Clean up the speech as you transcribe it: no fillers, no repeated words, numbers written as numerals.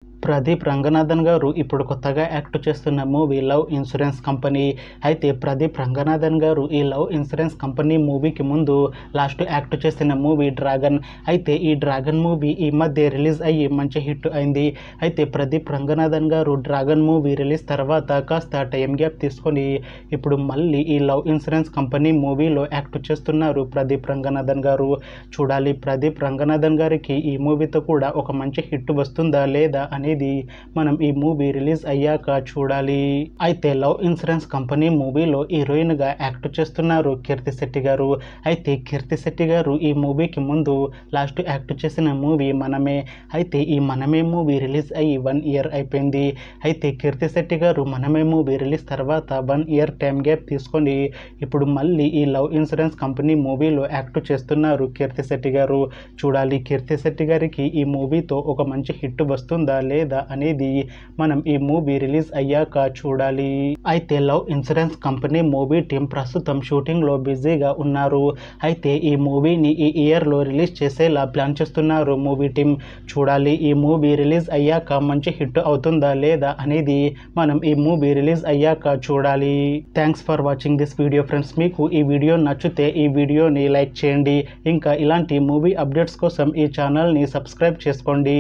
ప్రదీప్ రంగనాథన్ గారు ఇప్పుడు కొత్తగా యాక్ట్ చేస్తున్న మూవీ లవ్ ఇన్సూరెన్స్ కంపెనీ. అయితే ప్రదీప్ రంగనాథన్ గారు ఈ లవ్ ఇన్సూరెన్స్ కంపెనీ మూవీకి ముందు లాస్ట్ యాక్ట్ చేసిన మూవీ డ్రాగన్. అయితే ఈ డ్రాగన్ మూవీ ఈ మధ్య రిలీజ్ అయ్యి మంచి హిట్ అయింది. అయితే ప్రదీప్ రంగనాథన్ గారు డ్రాగన్ మూవీ రిలీజ్ తర్వాత కాస్త టైం గ్యాప్ తీసుకొని ఇప్పుడు మళ్ళీ ఈ లవ్ ఇన్సూరెన్స్ కంపెనీ మూవీలో యాక్ట్ చేస్తున్నారు ప్రదీప్ రంగనాథన్ గారు. చూడాలి ప్రదీప్ రంగనాథన్ గారికి ఈ మూవీతో కూడా ఒక మంచి హిట్ వస్తుందా లేదా అనేది మనం ఈ మూవీ రిలీజ్ అయ్యాక చూడాలి. అయితే లవ్ ఇన్సూరెన్స్ కంపెనీ మూవీలో హీరోయిన్ గా యాక్ట్ చేస్తున్నారు కీర్తి శెట్టి గారు. అయితే కీర్తి శెట్టి గారు ఈ మూవీకి ముందు లాస్ట్ యాక్ట్ చేసిన మూవీ మనమే. అయితే ఈ మనమే మూవీ రిలీజ్ అయ్యి 1 ఇయర్ అయిపోయింది. అయితే కీర్తి శెట్టి గారు మనమే మూవీ రిలీజ్ తర్వాత 1 ఇయర్ టైం గ్యాప్ తీసుకొని ఇప్పుడు మళ్ళీ ఈ లవ్ ఇన్సూరెన్స్ కంపెనీ మూవీలో యాక్ట్ చేస్తున్నారు కీర్తి శెట్టి గారు. చూడాలి కీర్తి శెట్టి గారికి ఈ మూవీతో ఒక మంచి హిట్ వస్తుందా లేదా అనేది మనం ఈ మూవీ రిలీజ్ అయ్యాక చూడాలి. అయితే love insurance company movie team ప్రస్తుతం షూటింగ్ లో బిజీగా ఉన్నారు. అయితే ఈ మూవీని ఈ ఇయర్ లో రిలీజ్ చేసేలా ప్లాన్ చేస్తున్నారు మూవీ టీం. చూడాలి ఈ మూవీ రిలీజ్ అయ్యాక మంచి హిట్ అవుతుందా లేదా అనేది మనం ఈ మూవీ రిలీజ్ అయ్యాక చూడాలి. Thanks for watching this video friends. మీకు ఈ వీడియో నచ్చితే ఈ వీడియోని లైక్ చేయండి. ఇంకా ఇలాంటి మూవీ అప్డేట్స్ కోసం ఈ ఛానల్ని సబ్స్క్రైబ్ చేసుకోండి.